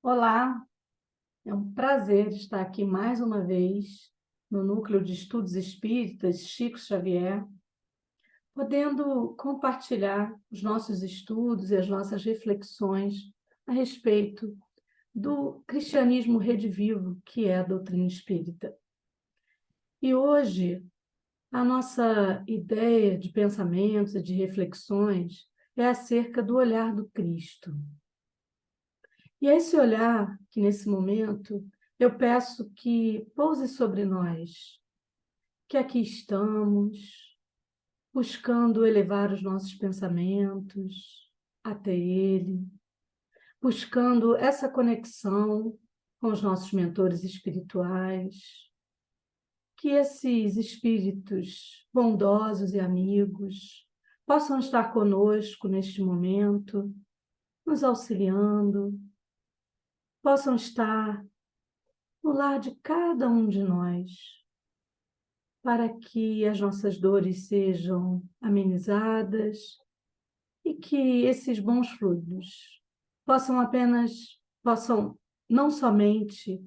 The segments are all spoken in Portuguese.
Olá, é um prazer estar aqui mais uma vez no Núcleo de Estudos Espíritas Chico Xavier, podendo compartilhar os nossos estudos e as nossas reflexões a respeito do cristianismo redivivo, que é a doutrina espírita. E hoje, a nossa ideia de pensamentos e de reflexões é acerca do olhar do Cristo. E é esse olhar que, nesse momento, eu peço que pouse sobre nós, que aqui estamos, buscando elevar os nossos pensamentos até Ele, buscando essa conexão com os nossos mentores espirituais, que esses espíritos bondosos e amigos possam estar conosco neste momento, nos auxiliando, possam estar no lar de cada um de nós, para que as nossas dores sejam amenizadas e que esses bons fluidos possam não somente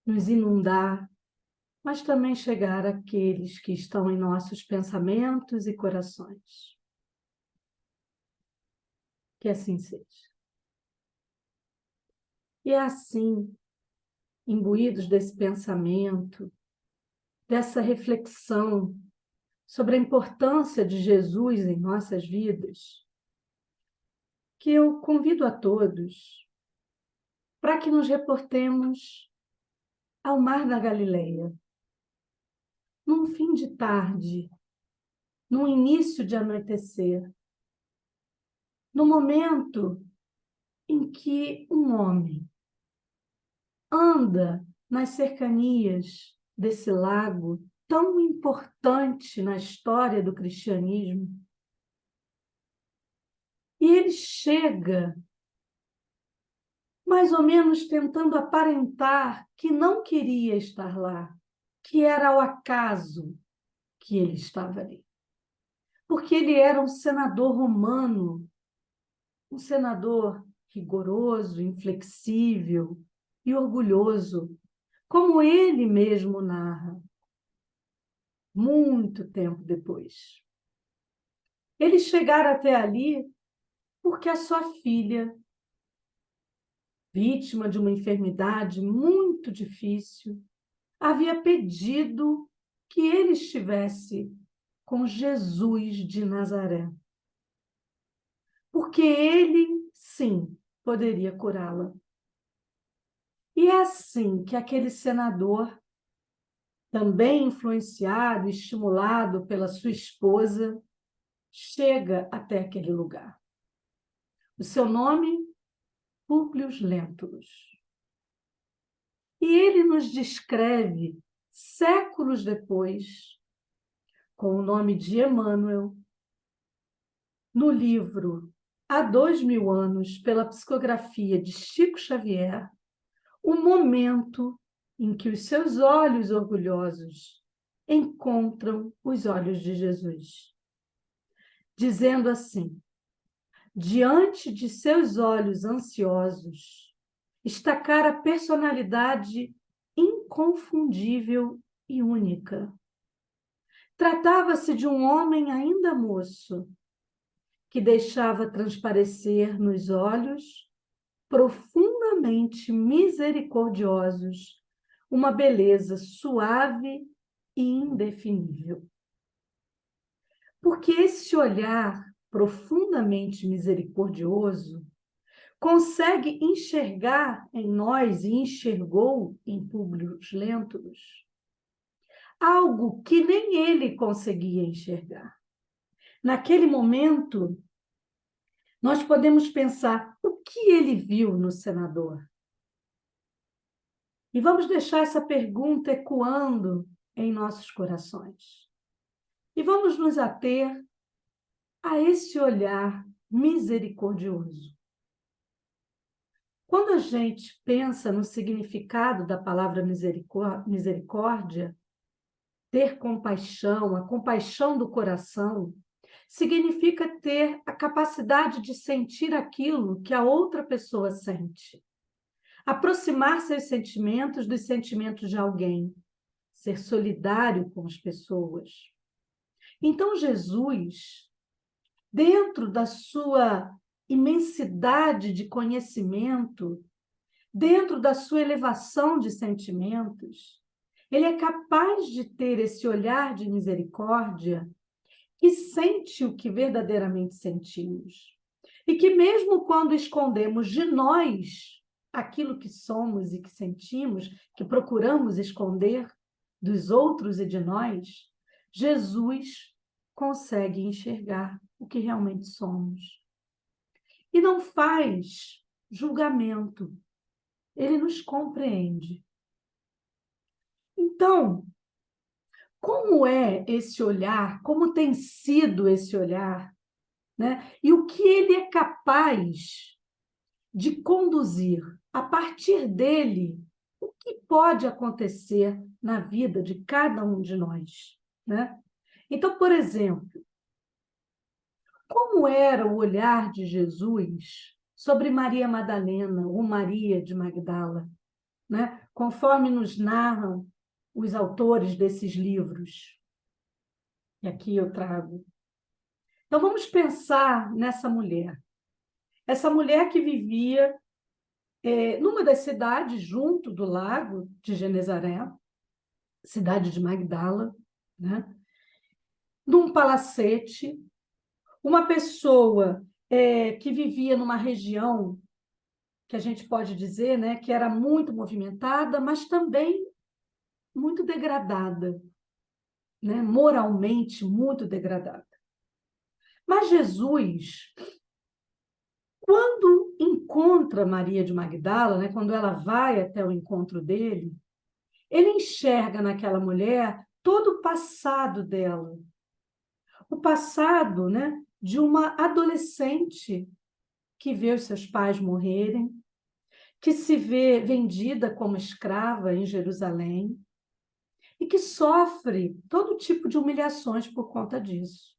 nos inundar, mas também chegar àqueles que estão em nossos pensamentos e corações. Que assim seja. E é assim, imbuídos desse pensamento, dessa reflexão sobre a importância de Jesus em nossas vidas, que eu convido a todos para que nos reportemos ao Mar da Galileia, num fim de tarde, num início de anoitecer, no momento em que um homem anda nas cercanias desse lago tão importante na história do cristianismo, e ele chega mais ou menos tentando aparentar que não queria estar lá, que era ao acaso que ele estava ali. Porque ele era um senador romano, um senador rigoroso, inflexível e orgulhoso, como ele mesmo narra, muito tempo depois. Eles chegaram até ali porque a sua filha, vítima de uma enfermidade muito difícil, havia pedido que ele estivesse com Jesus de Nazaré, porque ele, sim, poderia curá-la. E é assim que aquele senador, também influenciado e estimulado pela sua esposa, chega até aquele lugar. O seu nome, Públio Lentulus. E ele nos descreve, séculos depois, com o nome de Emmanuel, no livro Há 2000 anos, pela psicografia de Chico Xavier, o momento em que os seus olhos orgulhosos encontram os olhos de Jesus, dizendo assim: diante de seus olhos ansiosos, estacara a personalidade inconfundível e única. Tratava-se de um homem ainda moço, que deixava transparecer nos olhos, profundamente misericordiosos, uma beleza suave e indefinível. Porque esse olhar profundamente misericordioso consegue enxergar em nós, e enxergou em Públio Lentulus, algo que nem ele conseguia enxergar. Naquele momento, nós podemos pensar o que ele viu no senador. E vamos deixar essa pergunta ecoando em nossos corações. E vamos nos ater a esse olhar misericordioso. Quando a gente pensa no significado da palavra misericórdia, ter compaixão, a compaixão do coração, significa ter a capacidade de sentir aquilo que a outra pessoa sente. aproximar seus sentimentos dos sentimentos de alguém, ser solidário com as pessoas. Então, Jesus, dentro da sua imensidade de conhecimento, dentro da sua elevação de sentimentos, ele é capaz de ter esse olhar de misericórdia que sente o que verdadeiramente sentimos. E que mesmo quando escondemos de nós aquilo que somos e que sentimos, que procuramos esconder dos outros e de nós, Jesus consegue enxergar o que realmente somos. E não faz julgamento, ele nos compreende. Então, como é esse olhar? Como tem sido esse olhar? Né? E o que ele é capaz de conduzir a partir dele, o que pode acontecer na vida de cada um de nós, né? Então, por exemplo, como era o olhar de Jesus sobre Maria Madalena ou Maria de Magdala, né? Conforme nos narram os autores desses livros. E aqui eu trago. Então, vamos pensar nessa mulher. Essa mulher que vivia numa das cidades junto do lago de Genezaré, cidade de Magdala, né? Num palacete, uma pessoa que vivia numa região que a gente pode dizer, né, que era muito movimentada, mas também muito degradada, né? Moralmente muito degradada. Mas Jesus, quando encontra Maria de Magdala, né, quando ela vai até o encontro dele, ele enxerga naquela mulher todo o passado dela. O passado, né, de uma adolescente que vê os seus pais morrerem, que se vê vendida como escrava em Jerusalém e que sofre todo tipo de humilhações por conta disso.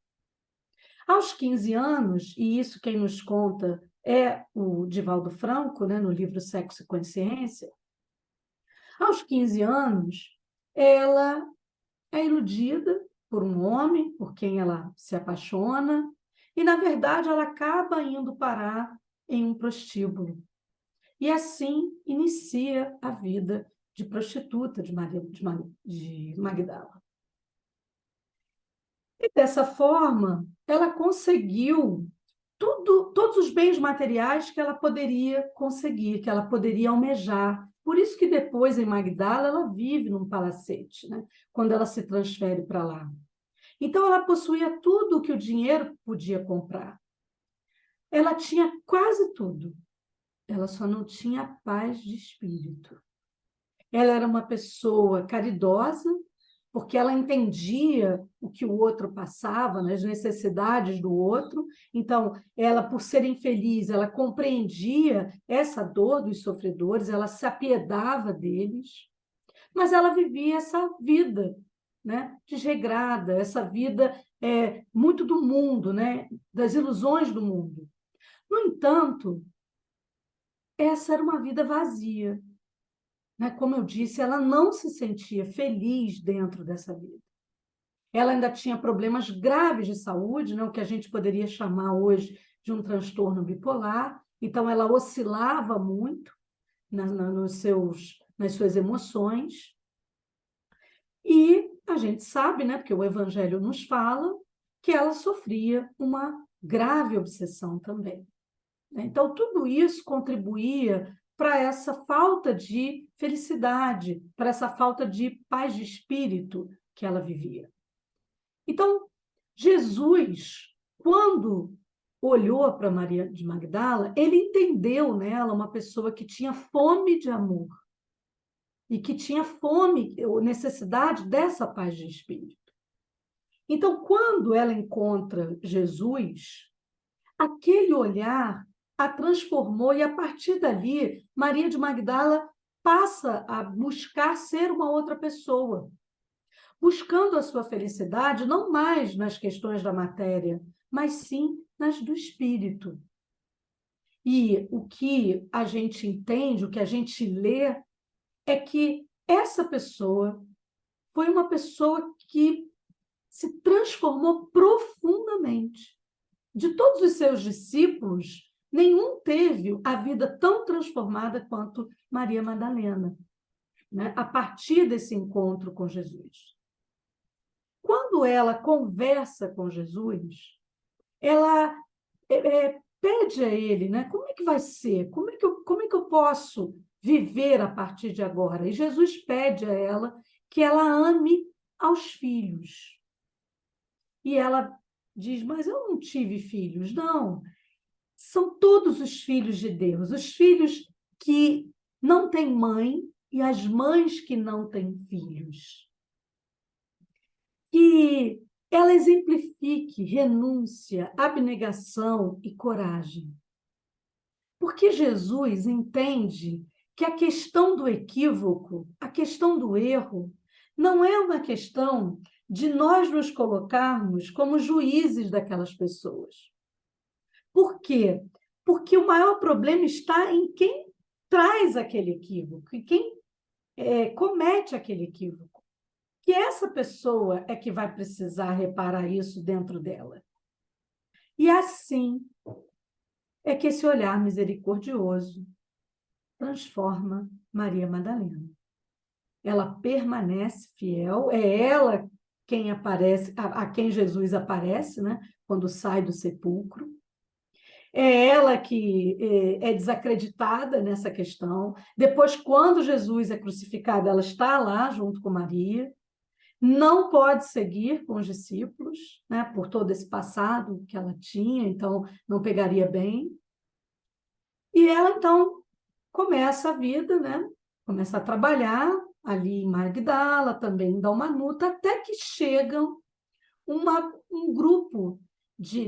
Aos 15 anos, e isso quem nos conta é o Divaldo Franco, né, no livro Sexo e Consciência, aos 15 anos, ela é iludida por um homem por quem ela se apaixona e, na verdade, ela acaba indo parar em um prostíbulo. E assim inicia a vida de prostituta de Magdala. E dessa forma, ela conseguiu todos os bens materiais que ela poderia conseguir, que ela poderia almejar. Por isso que depois, em Magdala, ela vive num palacete, né? Quando ela se transfere para lá. Então, ela possuía tudo o que o dinheiro podia comprar. Ela tinha quase tudo. Ela só não tinha paz de espírito. Ela era uma pessoa caridosa, porque ela entendia o que o outro passava, né, as necessidades do outro. Então, ela, por ser infeliz, ela compreendia essa dor dos sofredores, ela se apiedava deles, mas ela vivia essa vida, né, desregrada, essa vida muito do mundo, né, das ilusões do mundo. No entanto, essa era uma vida vazia. Né? Como eu disse, ela não se sentia feliz dentro dessa vida. Ela ainda tinha problemas graves de saúde, né? O que a gente poderia chamar hoje de um transtorno bipolar. Então, ela oscilava muito nas suas emoções. E a gente sabe, né? Porque o Evangelho nos fala, que ela sofria uma grave obsessão também. Então, tudo isso contribuía para essa falta de felicidade, para essa falta de paz de espírito que ela vivia. Então, Jesus, quando olhou para Maria de Magdala, ele entendeu nela uma pessoa que tinha fome de amor e que tinha fome, necessidade dessa paz de espírito. Então, quando ela encontra Jesus, aquele olhar a transformou e, a partir dali, Maria de Magdala passa a buscar ser uma outra pessoa, buscando a sua felicidade não mais nas questões da matéria, mas sim nas do espírito. E o que a gente entende, o que a gente lê, é que essa pessoa foi uma pessoa que se transformou profundamente. De todos os seus discípulos, nenhum teve a vida tão transformada quanto Maria Madalena, né? A partir desse encontro com Jesus. Quando ela conversa com Jesus, ela pede a ele, né? Como é que vai ser? Como é que eu posso viver a partir de agora? E Jesus pede a ela que ela ame aos filhos. E ela diz, mas eu não tive filhos. Não, são todos os filhos de Deus, os filhos que não têm mãe e as mães que não têm filhos. Que ela exemplifique renúncia, abnegação e coragem. Porque Jesus entende que a questão do equívoco, a questão do erro, não é uma questão de nós nos colocarmos como juízes daquelas pessoas. Por quê? Porque o maior problema está em quem traz aquele equívoco, e quem comete aquele equívoco. Que essa pessoa é que vai precisar reparar isso dentro dela. E assim é que esse olhar misericordioso transforma Maria Madalena. Ela permanece fiel, é ela quem aparece, a quem Jesus aparece, né? Quando sai do sepulcro. É ela que é desacreditada nessa questão. Depois, quando Jesus é crucificado, ela está lá junto com Maria. Não pode seguir com os discípulos, né, por todo esse passado que ela tinha, então não pegaria bem. E ela, então, começa a vida, né? Começa a trabalhar ali em Magdala, também em Dalmanuta, até que chegam um grupo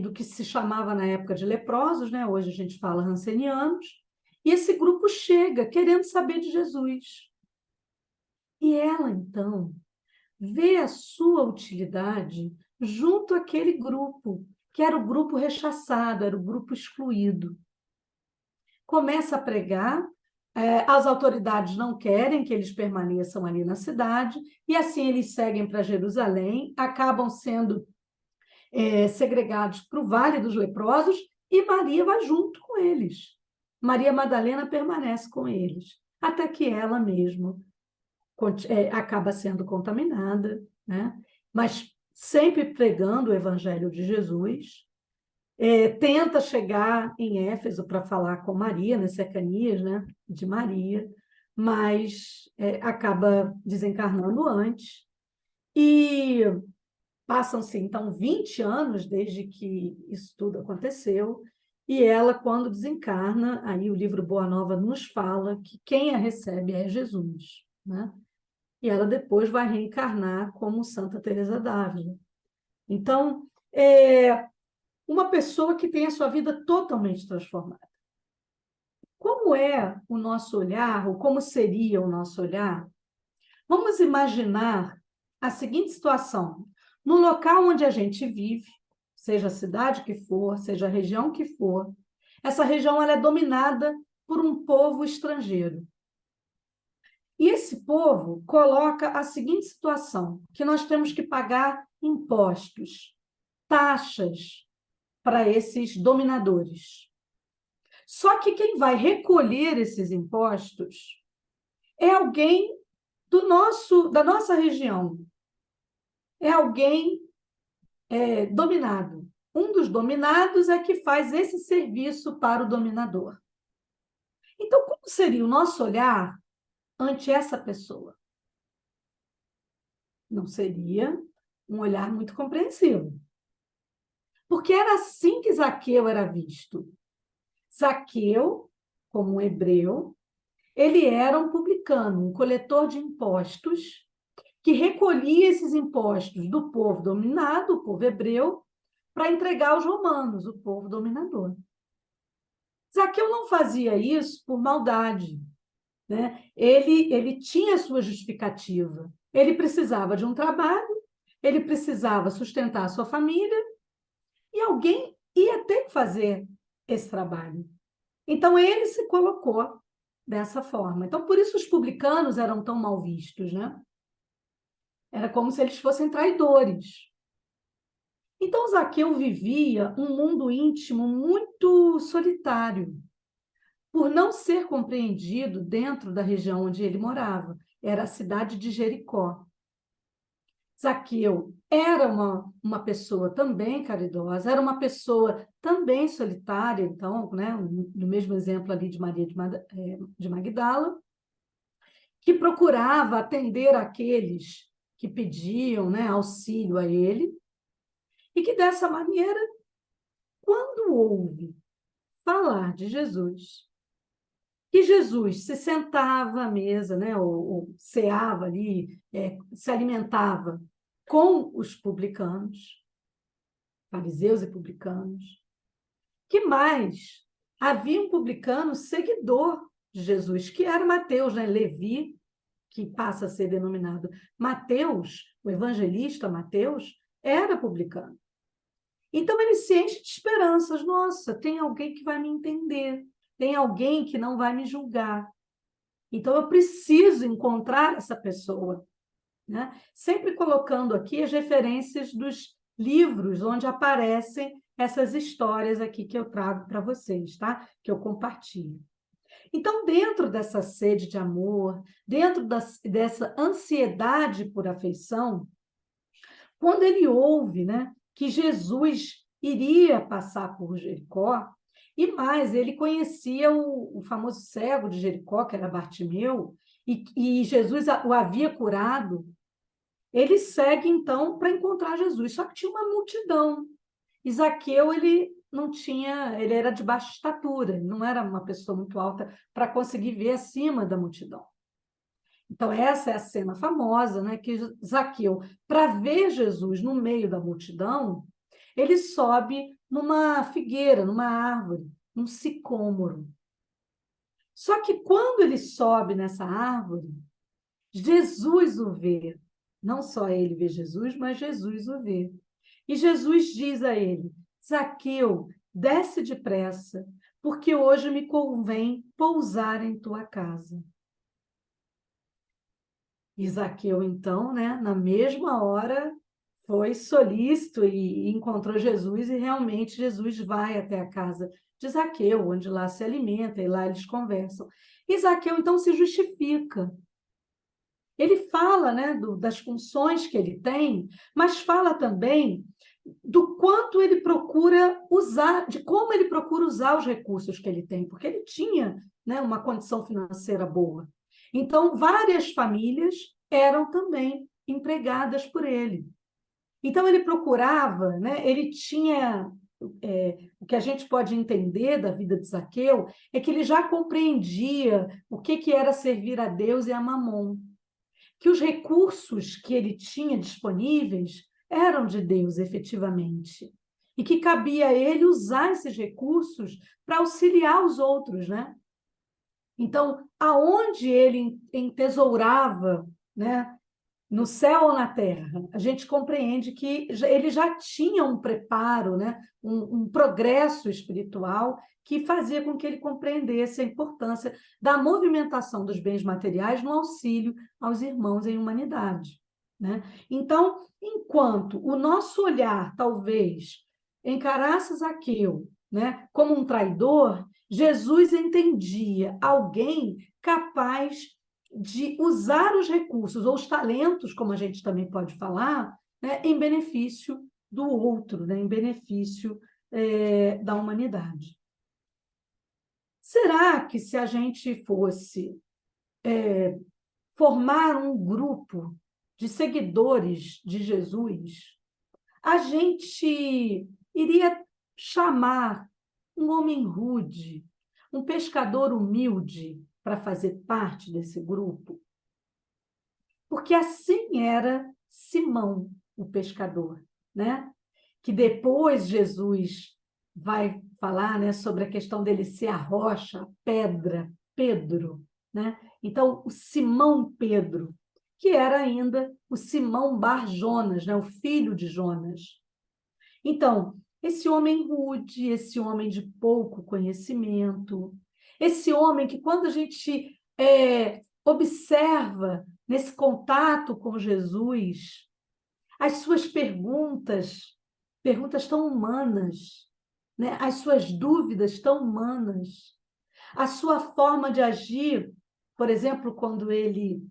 do que se chamava na época de leprosos, né? Hoje a gente fala rancenianos, e esse grupo chega querendo saber de Jesus. E ela, então, vê a sua utilidade junto àquele grupo, que era o grupo rechaçado, era o grupo excluído. Começa a pregar, as autoridades não querem que eles permaneçam ali na cidade, e assim eles seguem para Jerusalém, acabam sendo segregados para o Vale dos Leprosos, e Maria vai junto com eles. Maria Madalena permanece com eles, até que ela mesma acaba sendo contaminada, né? Mas sempre pregando o Evangelho de Jesus, tenta chegar em Éfeso para falar com Maria, nas cercanias, né, de Maria, mas acaba desencarnando antes. E passam-se, então, 20 anos desde que isso tudo aconteceu, e ela, quando desencarna, aí o livro Boa Nova nos fala que quem a recebe é Jesus, né? E ela depois vai reencarnar como Santa Teresa d'Ávila. Então, uma pessoa que tem a sua vida totalmente transformada. Como é o nosso olhar, ou como seria o nosso olhar? Vamos imaginar a seguinte situação. No local onde a gente vive, seja a cidade que for, seja a região que for, essa região ela é dominada por um povo estrangeiro. E esse povo coloca a seguinte situação, que nós temos que pagar impostos, taxas para esses dominadores. Só que quem vai recolher esses impostos é alguém da nossa região. É alguém dominado. Um dos dominados é que faz esse serviço para o dominador. Então, como seria o nosso olhar ante essa pessoa? Não seria um olhar muito compreensivo. Porque era assim que Zaqueu era visto. Zaqueu, como um hebreu, ele era um publicano, um coletor de impostos, que recolhia esses impostos do povo dominado, o povo hebreu, para entregar aos romanos, o povo dominador. Zaqueu não fazia isso por maldade, né? Ele tinha sua justificativa. Ele precisava de um trabalho, ele precisava sustentar a sua família, e alguém ia ter que fazer esse trabalho. Então, ele se colocou dessa forma. Então, por isso os publicanos eram tão mal vistos, né? Era como se eles fossem traidores. Então, Zaqueu vivia um mundo íntimo muito solitário, por não ser compreendido dentro da região onde ele morava. Era a cidade de Jericó. Zaqueu era uma pessoa também caridosa, era uma pessoa também solitária, então, né, no mesmo exemplo ali de Maria de Magdala, que procurava atender aqueles que pediam, né, auxílio a ele, e que dessa maneira, quando ouve falar de Jesus, que Jesus se sentava à mesa, né, ou ceava ali, se alimentava com os publicanos, fariseus e publicanos, que mais? Havia um publicano seguidor de Jesus, que era Mateus, né? Levi, que passa a ser denominado Mateus, o evangelista Mateus, era publicano. Então ele se enche de esperanças. Nossa, tem alguém que vai me entender, tem alguém que não vai me julgar. Então eu preciso encontrar essa pessoa, né? Sempre colocando aqui as referências dos livros onde aparecem essas histórias aqui que eu trago para vocês, tá? Que eu compartilho. Então, dentro dessa sede de amor, dentro dessa ansiedade por afeição, quando ele ouve, né, que Jesus iria passar por Jericó, e mais, ele conhecia o famoso cego de Jericó, que era Bartimeu, e Jesus o havia curado, ele segue, então, para encontrar Jesus. Só que tinha uma multidão. E Zaqueu, ele não tinha, ele era de baixa estatura, ele não era uma pessoa muito alta para conseguir ver acima da multidão. Então, essa é a cena famosa, né? Que Zaqueu, para ver Jesus no meio da multidão, ele sobe numa figueira, numa árvore, num sicômoro. Só que quando ele sobe nessa árvore, Jesus o vê. Não só ele vê Jesus, mas Jesus o vê. E Jesus diz a ele: Zaqueu, desce depressa, porque hoje me convém pousar em tua casa. E Zaqueu, então, né, na mesma hora, foi solícito e encontrou Jesus, e realmente Jesus vai até a casa de Zaqueu, onde lá se alimenta, e lá eles conversam. E Zaqueu, então, se justifica. Ele fala, né, das funções que ele tem, mas fala também do quanto ele procura usar, de como ele procura usar os recursos que ele tem, porque ele tinha, né, uma condição financeira boa. Então, várias famílias eram também empregadas por ele. Então, ele procurava, né, ele tinha. O que a gente pode entender da vida de Zaqueu é que ele já compreendia o que era servir a Deus e a Mamon, que os recursos que ele tinha disponíveis eram de Deus, efetivamente, e que cabia a ele usar esses recursos para auxiliar os outros, né? Então, aonde ele entesourava, né, no céu ou na terra, a gente compreende que ele já tinha um preparo, né, um progresso espiritual que fazia com que ele compreendesse a importância da movimentação dos bens materiais no auxílio aos irmãos em humanidade, né? Então, enquanto o nosso olhar talvez encarasse Zaqueu, né, como um traidor, Jesus entendia alguém capaz de usar os recursos ou os talentos, como a gente também pode falar, né, em benefício do outro, né, em benefício da humanidade. Será que se a gente fosse formar um grupo de seguidores de Jesus, a gente iria chamar um homem rude, um pescador humilde para fazer parte desse grupo? Porque assim era Simão, o pescador, né? Que depois Jesus vai falar, né, sobre a questão dele ser a rocha, a pedra, Pedro, né? Então, o Simão Pedro, que era ainda o Simão Bar Jonas, né, o filho de Jonas. Então, esse homem rude, esse homem de pouco conhecimento, esse homem que, quando a gente observa nesse contato com Jesus, as suas perguntas tão humanas, né? As suas dúvidas tão humanas, a sua forma de agir, por exemplo, quando ele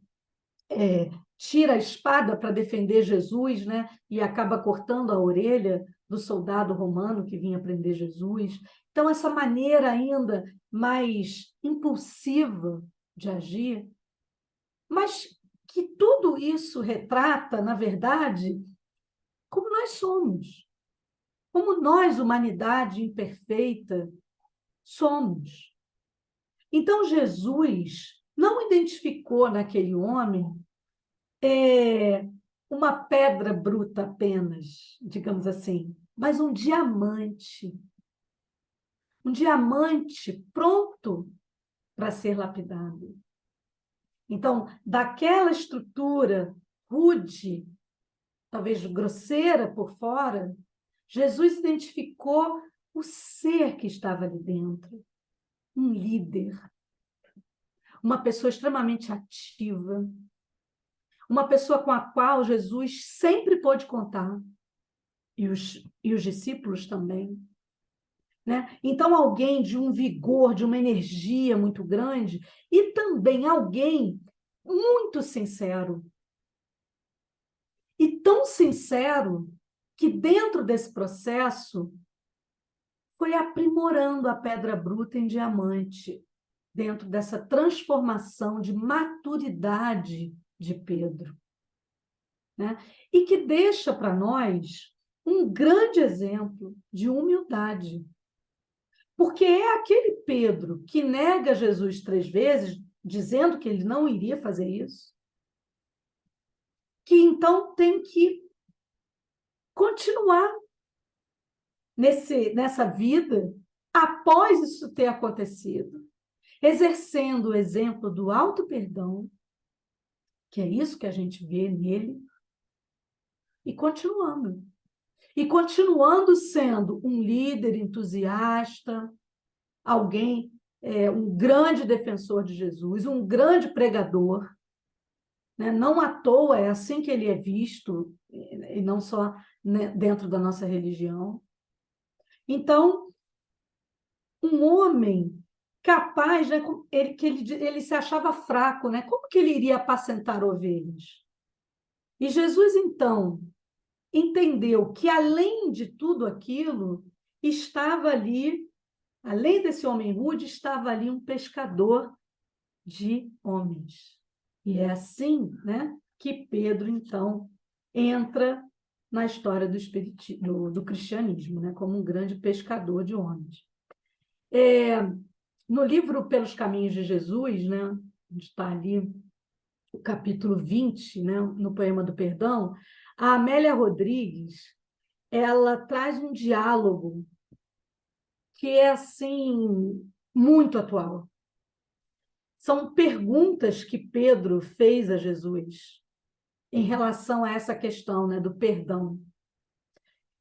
tira a espada para defender Jesus, né? E acaba cortando a orelha do soldado romano que vinha prender Jesus. Então, essa maneira ainda mais impulsiva de agir, mas que tudo isso retrata, na verdade, como nós somos, como nós, humanidade imperfeita, somos. Então, Jesus não identificou naquele homem uma pedra bruta apenas, digamos assim, mas um diamante pronto para ser lapidado. Então, daquela estrutura rude, talvez grosseira por fora, Jesus identificou o ser que estava ali dentro, um líder, uma pessoa extremamente ativa, uma pessoa com a qual Jesus sempre pôde contar, e os discípulos também. Né? Então, alguém de um vigor, de uma energia muito grande, e também alguém muito sincero. E tão sincero que, dentro desse processo, foi aprimorando a pedra bruta em diamante, dentro dessa transformação de maturidade de Pedro. Né? E que deixa para nós um grande exemplo de humildade. Porque é aquele Pedro que nega Jesus 3 vezes, dizendo que ele não iria fazer isso, que então tem que continuar nessa vida após isso ter acontecido, exercendo o exemplo do auto-perdão, que é isso que a gente vê nele, e continuando. E continuando sendo um líder entusiasta, alguém, um grande defensor de Jesus, um grande pregador, né? Não à toa é assim que ele é visto, e não só, né, dentro da nossa religião. Então, um homem capaz, né, ele se achava fraco, né? Como que ele iria apacentar ovelhas? E Jesus, então, entendeu que, além de tudo aquilo, estava ali, além desse homem rude, estava ali um pescador de homens. E é assim, né, que Pedro, então, entra na história do cristianismo, né, como um grande pescador de homens. No livro Pelos Caminhos de Jesus, né, onde está ali o capítulo 20, né, no Poema do Perdão, a Amélia Rodrigues, ela traz um diálogo que é, assim, muito atual. São perguntas que Pedro fez a Jesus em relação a essa questão, né, do perdão.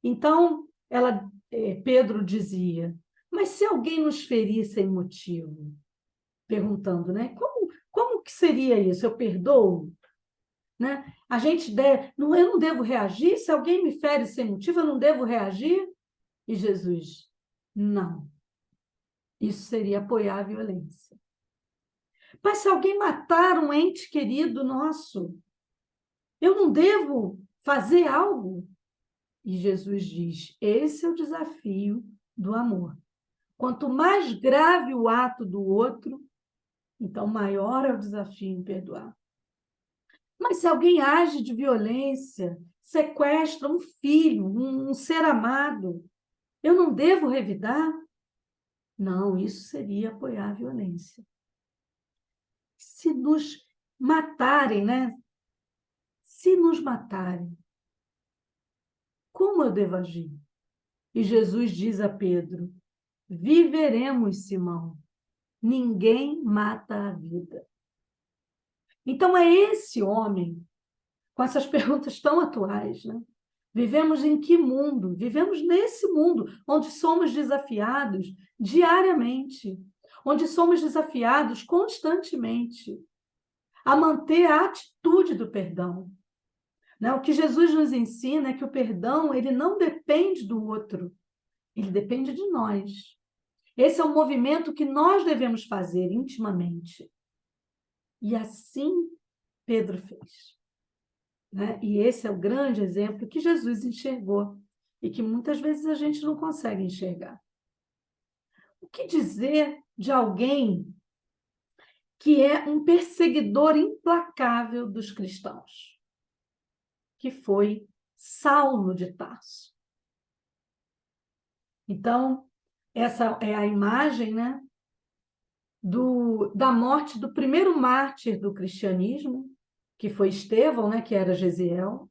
Então, Pedro dizia, mas se alguém nos ferir sem motivo? Perguntando, né? Como que seria isso? Eu perdoo? Né? Eu não devo reagir? Se alguém me fere sem motivo, eu não devo reagir? E Jesus, não. Isso seria apoiar a violência. Mas se alguém matar um ente querido nosso, eu não devo fazer algo? E Jesus diz, esse é o desafio do amor. Quanto mais grave o ato do outro, então maior é o desafio em perdoar. Mas se alguém age de violência, sequestra um filho, um ser amado, eu não devo revidar? Não, isso seria apoiar a violência. Se nos matarem, né? Se nos matarem, como eu devo agir? E Jesus diz a Pedro, viveremos, Simão. Ninguém mata a vida. Então, é esse homem, com essas perguntas tão atuais, né? Vivemos em que mundo? Vivemos nesse mundo onde somos desafiados diariamente, onde somos desafiados constantemente a manter a atitude do perdão. Né? O que Jesus nos ensina é que o perdão ele não depende do outro, ele depende de nós. Esse é um movimento que nós devemos fazer intimamente. E assim Pedro fez. Né? E esse é o grande exemplo que Jesus enxergou e que muitas vezes a gente não consegue enxergar. O que dizer de alguém que é um perseguidor implacável dos cristãos, que foi Saulo de Tarso? Então, essa é a imagem, né, da morte do primeiro mártir do cristianismo, que foi Estevão, né, que era Gesiel,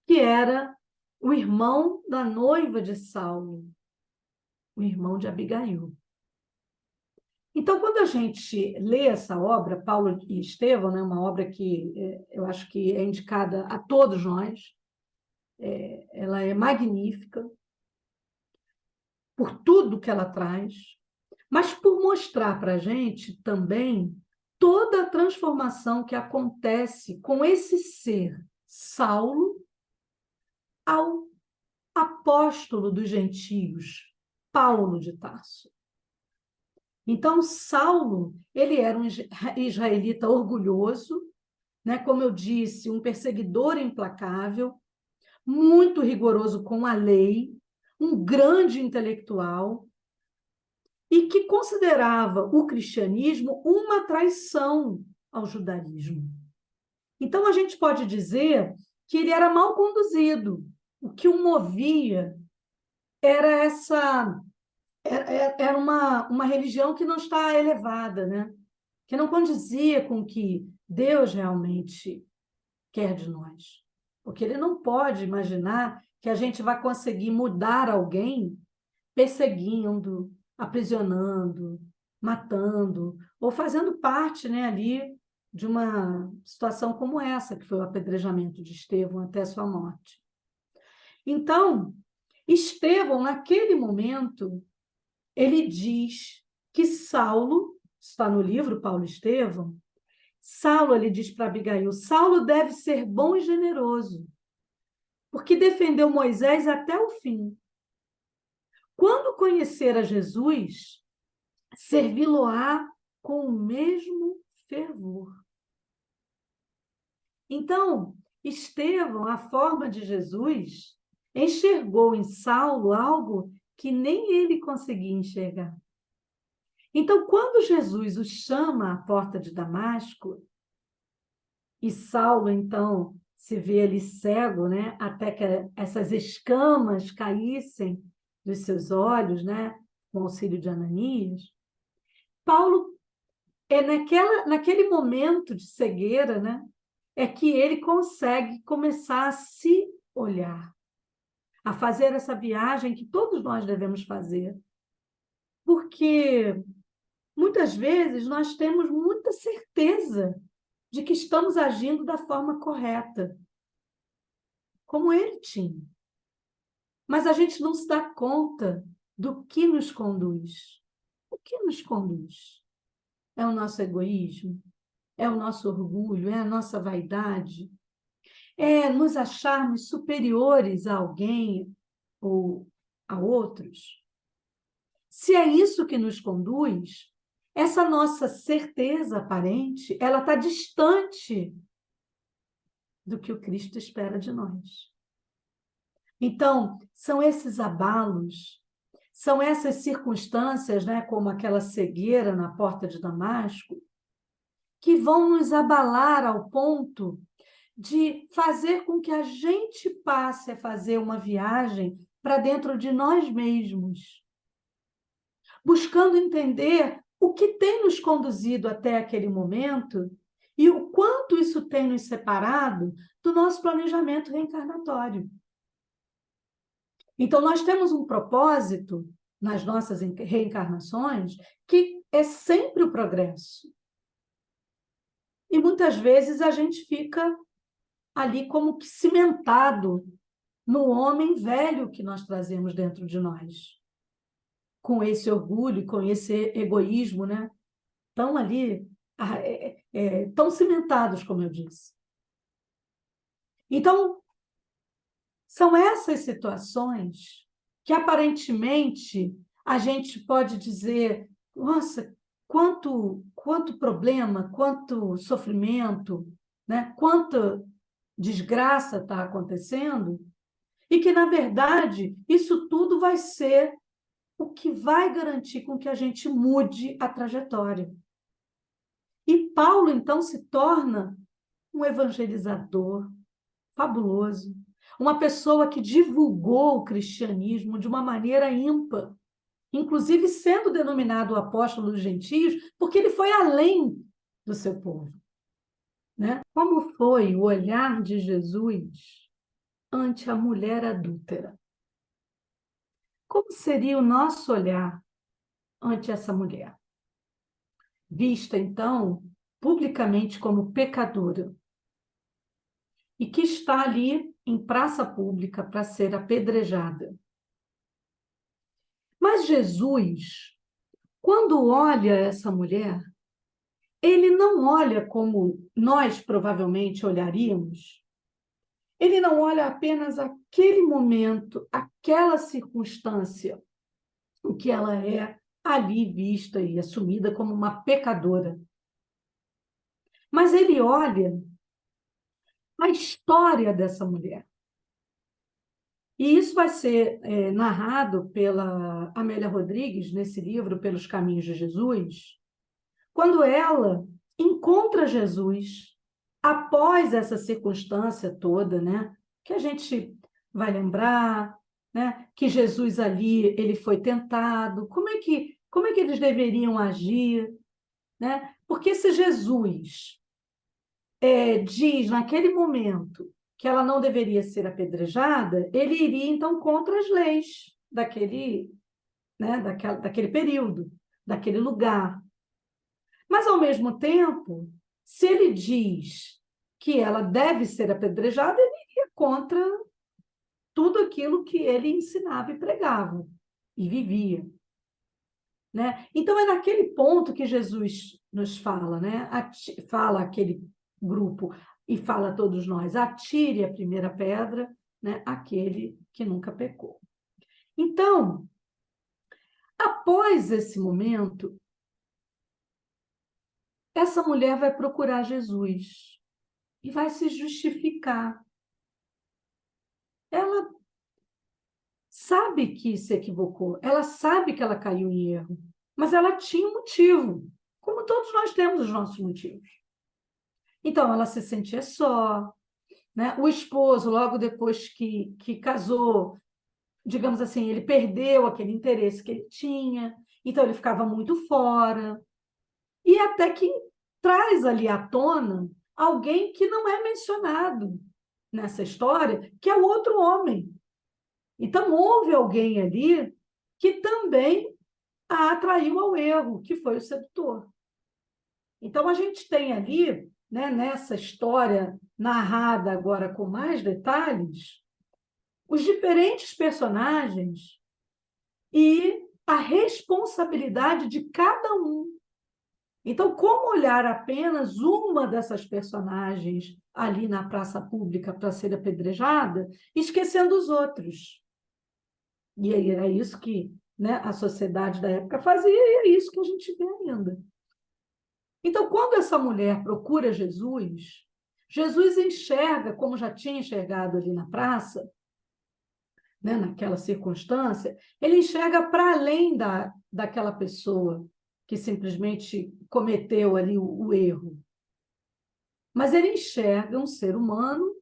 que era o irmão da noiva de Saulo, o irmão de Abigail. Então, quando a gente lê essa obra, Paulo e Estevão, né, uma obra que eu acho que é indicada a todos nós, ela é magnífica por tudo que ela traz, mas por mostrar para a gente também toda a transformação que acontece com esse ser, Saulo, ao apóstolo dos gentios, Paulo de Tarso. Então, Saulo, ele era um israelita orgulhoso, né? Como eu disse, um perseguidor implacável, muito rigoroso com a lei, um grande intelectual, e que considerava o cristianismo uma traição ao judaísmo. Então, a gente pode dizer que ele era mal conduzido. O que o movia era era uma religião que não está elevada, né? Que não condizia com o que Deus realmente quer de nós. Porque ele não pode imaginar que a gente vai conseguir mudar alguém perseguindo, aprisionando, matando, ou fazendo parte, né, ali de uma situação como essa, que foi o apedrejamento de Estevão até a sua morte. Então, Estevão, naquele momento, ele diz que Saulo, está no livro Paulo e Estevão, Saulo, ele diz para Abigail, Saulo deve ser bom e generoso, porque defendeu Moisés até o fim. Quando conhecer a Jesus, servi-lo-á com o mesmo fervor. Então, Estevão, a forma de Jesus, enxergou em Saulo algo que nem ele conseguia enxergar. Então, quando Jesus o chama à porta de Damasco, e Saulo, então, se vê ali cego, né, até que essas escamas caíssem dos seus olhos, né, com o auxílio de Ananias, Paulo, naquele momento de cegueira, né, é que ele consegue começar a se olhar, a fazer essa viagem que todos nós devemos fazer. Porque muitas vezes nós temos muita certeza de que estamos agindo da forma correta, como ele tinha. Mas a gente não se dá conta do que nos conduz. O que nos conduz? É o nosso egoísmo? É o nosso orgulho? É a nossa vaidade? É nos acharmos superiores a alguém ou a outros? Se é isso que nos conduz, essa nossa certeza aparente, ela está distante do que o Cristo espera de nós. Então, são esses abalos, são essas circunstâncias, né, como aquela cegueira na porta de Damasco, que vão nos abalar ao ponto de fazer com que a gente passe a fazer uma viagem para dentro de nós mesmos, buscando entender o que tem nos conduzido até aquele momento e o quanto isso tem nos separado do nosso planejamento reencarnatório. Então, nós temos um propósito nas nossas reencarnações que é sempre o progresso. E muitas vezes a gente fica ali como que cimentado no homem velho que nós trazemos dentro de nós, com esse orgulho, com esse egoísmo, né? Tão ali, tão cimentados, como eu disse. Então, são essas situações que, aparentemente, a gente pode dizer, nossa, quanto problema, quanto sofrimento, né? Quanta desgraça está acontecendo, e que, na verdade, isso tudo vai ser o que vai garantir com que a gente mude a trajetória. E Paulo, então, se torna um evangelizador fabuloso, uma pessoa que divulgou o cristianismo de uma maneira ímpar, inclusive sendo denominado o apóstolo dos gentios, porque ele foi além do seu povo, né? Como foi o olhar de Jesus ante a mulher adúltera? Como seria o nosso olhar ante essa mulher? Vista, então, publicamente como pecadora, e que está ali em praça pública para ser apedrejada. Mas Jesus, quando olha essa mulher, ele não olha como nós provavelmente olharíamos. Ele não olha apenas aquele momento, aquela circunstância em que ela é ali vista e assumida como uma pecadora. Mas ele olha a história dessa mulher. E isso vai ser narrado pela Amélia Rodrigues, nesse livro, Pelos Caminhos de Jesus, quando ela encontra Jesus após essa circunstância toda, né? Que a gente vai lembrar, né? Que Jesus ali ele foi tentado. Como é que eles deveriam agir, né? Porque se Jesus diz naquele momento que ela não deveria ser apedrejada, ele iria então contra as leis daquele, né? daquele período, daquele lugar. Mas, ao mesmo tempo, se ele diz que ela deve ser apedrejada, ele iria contra tudo aquilo que ele ensinava e pregava e vivia. Né? Então, é naquele ponto que Jesus nos fala, né? Fala aquele grupo e fala a todos nós, atire a primeira pedra, né? Aquele que nunca pecou. Então, após esse momento, essa mulher vai procurar Jesus e vai se justificar. Ela sabe que se equivocou, ela sabe que ela caiu em erro, mas ela tinha um motivo, como todos nós temos os nossos motivos. Então, ela se sentia só, né? O esposo, logo depois que casou, digamos assim, ele perdeu aquele interesse que ele tinha, então ele ficava muito fora. E até que traz ali à tona alguém que não é mencionado nessa história, que é o outro homem. Então, houve alguém ali que também a atraiu ao erro, que foi o sedutor. Então, a gente tem ali, né, nessa história narrada agora com mais detalhes, os diferentes personagens e a responsabilidade de cada um. Então, como olhar apenas uma dessas personagens ali na praça pública para ser apedrejada, esquecendo os outros? E aí era isso que, né, a sociedade da época fazia, e é isso que a gente vê ainda. Então, quando essa mulher procura Jesus, Jesus enxerga, como já tinha enxergado ali na praça, né, naquela circunstância, ele enxerga para além daquela pessoa que simplesmente cometeu ali o erro. Mas ele enxerga um ser humano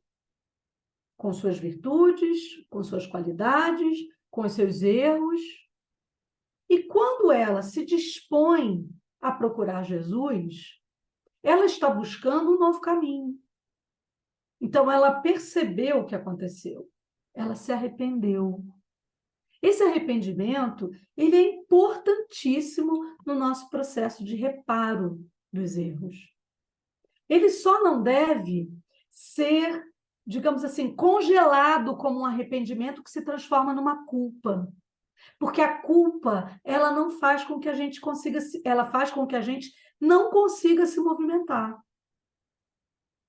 com suas virtudes, com suas qualidades, com os seus erros. E quando ela se dispõe a procurar Jesus, ela está buscando um novo caminho. Então, ela percebeu o que aconteceu. Ela se arrependeu. Esse arrependimento, ele é importantíssimo no nosso processo de reparo dos erros. Ele só não deve ser digamos assim, congelado como um arrependimento que se transforma numa culpa. Porque a culpa, ela não faz com que a gente consiga, ela faz com que a gente não consiga se movimentar.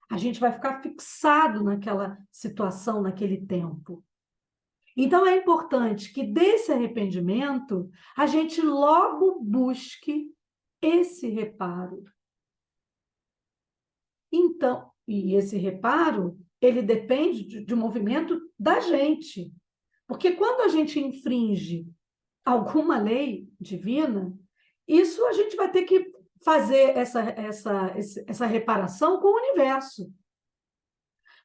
A gente vai ficar fixado naquela situação, naquele tempo. Então, é importante que desse arrependimento, a gente logo busque esse reparo. Então, e esse reparo, ele depende de um movimento da gente. Porque quando a gente infringe alguma lei divina, isso a gente vai ter que fazer essa reparação com o universo.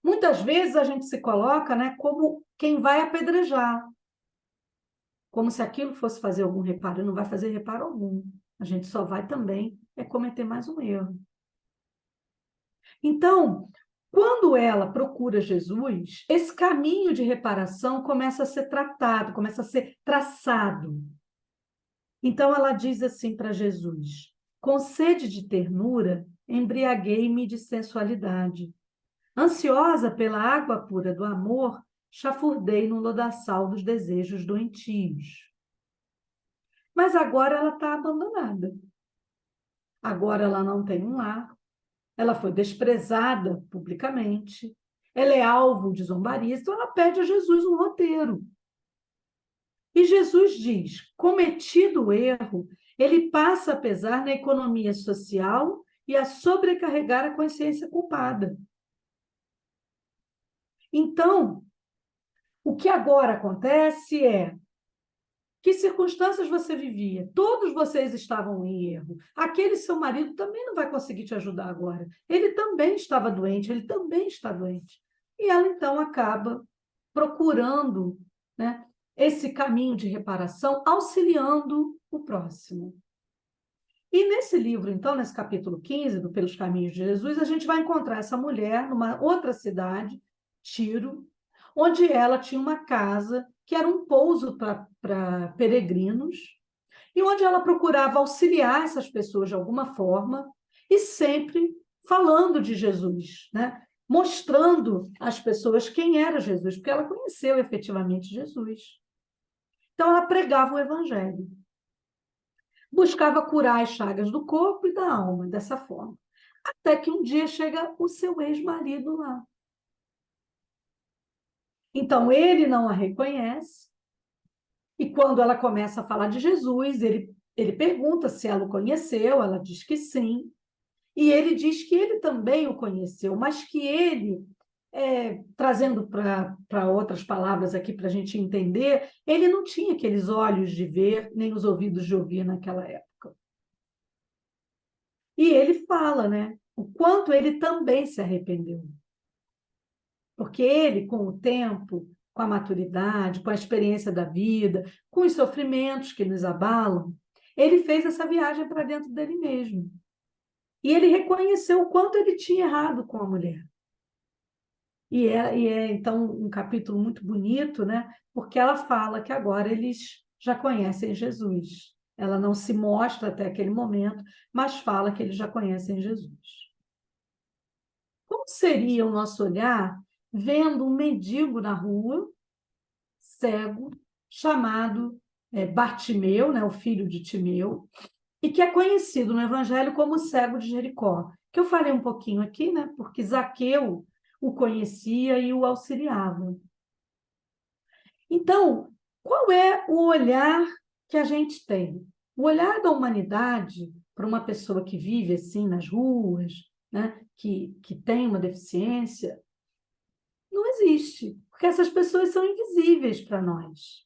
Muitas vezes a gente se coloca, né, como quem vai apedrejar, como se aquilo fosse fazer algum reparo, e não vai fazer reparo algum. A gente só vai também cometer mais um erro. Então, quando ela procura Jesus, esse caminho de reparação começa a ser tratado, começa a ser traçado. Então ela diz assim para Jesus: com sede de ternura, embriaguei-me de sensualidade. Ansiosa pela água pura do amor, chafurdei no lodaçal dos desejos doentios. Mas agora ela está abandonada. Agora ela não tem um lar, ela foi desprezada publicamente, ela é alvo de zombarias, então ela pede a Jesus um roteiro. E Jesus diz: cometido o erro, ele passa a pesar na economia social e a sobrecarregar a consciência culpada. Então, o que agora acontece é: que circunstâncias você vivia? Todos vocês estavam em erro. Aquele seu marido também não vai conseguir te ajudar agora. Ele também estava doente, ele também está doente. E ela então acaba procurando, né, esse caminho de reparação, auxiliando o próximo. E nesse livro, então, nesse capítulo 15 do Pelos Caminhos de Jesus, a gente vai encontrar essa mulher numa outra cidade, Tiro, onde ela tinha uma casa que era um pouso para peregrinos, e onde ela procurava auxiliar essas pessoas de alguma forma, e sempre falando de Jesus, né? Mostrando às pessoas quem era Jesus, porque ela conheceu efetivamente Jesus. Então, ela pregava o evangelho. Buscava curar as chagas do corpo e da alma, dessa forma. Até que um dia chega o seu ex-marido lá. Então, ele não a reconhece, e quando ela começa a falar de Jesus, ele pergunta se ela o conheceu, ela diz que sim, e ele diz que ele também o conheceu, mas que ele, trazendo para outras palavras aqui para a gente entender, ele não tinha aqueles olhos de ver, nem os ouvidos de ouvir naquela época. E ele fala, né, o quanto ele também se arrependeu. Porque ele, com o tempo, com a maturidade, com a experiência da vida, com os sofrimentos que nos abalam, ele fez essa viagem para dentro dele mesmo. E ele reconheceu o quanto ele tinha errado com a mulher. Então, um capítulo muito bonito, né? Porque ela fala que agora eles já conhecem Jesus. Ela não se mostra até aquele momento, mas fala que eles já conhecem Jesus. Como seria o nosso olhar vendo um mendigo na rua, cego, chamado Bartimeu, né, o filho de Timeu, e que é conhecido no Evangelho como o cego de Jericó, que eu falei um pouquinho aqui, né, porque Zaqueu o conhecia e o auxiliava. Então, qual é o olhar que a gente tem? O olhar da humanidade para uma pessoa que vive assim nas ruas, né, que tem uma deficiência, não existe, porque essas pessoas são invisíveis para nós.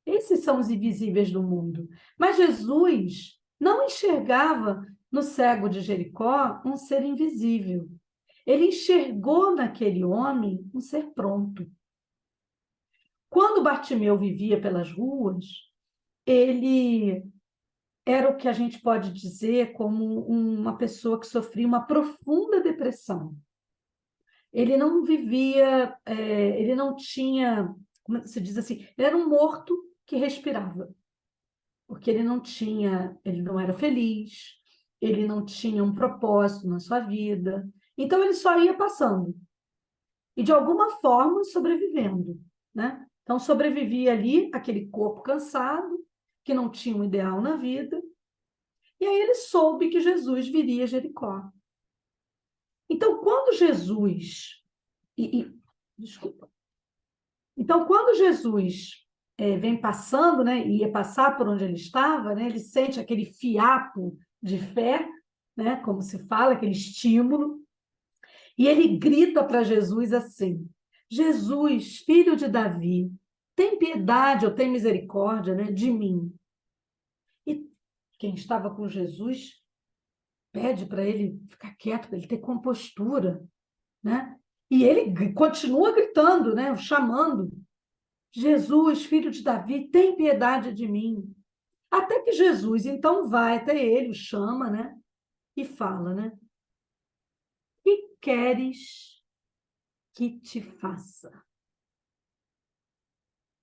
Esses são os invisíveis do mundo. Mas Jesus não enxergava no cego de Jericó um ser invisível. Ele enxergou naquele homem um ser pronto. Quando Bartimeu vivia pelas ruas, ele era o que a gente pode dizer como uma pessoa que sofria uma profunda depressão. Ele não vivia, ele não tinha, como se diz assim, ele era um morto que respirava, porque ele não era feliz, ele não tinha um propósito na sua vida, então ele só ia passando. e, de alguma forma, sobrevivendo, né? Então, sobrevivia ali aquele corpo cansado, que não tinha um ideal na vida, e aí ele soube que Jesus viria a Jericó. Então, quando Jesus... desculpa. Então, quando Jesus vem passando, né, e ia passar por onde ele estava, né, ele sente aquele fiapo de fé, né, como se fala, aquele estímulo, e ele grita para Jesus assim: Jesus, filho de Davi, tem piedade ou tem misericórdia, né, de mim. E quem estava com Jesus pede para ele ficar quieto, para ele ter compostura, né? E ele continua gritando, né, chamando: Jesus, filho de Davi, tem piedade de mim. Até que Jesus, então, vai até ele, o chama, né? E fala, né? Que queres que te faça?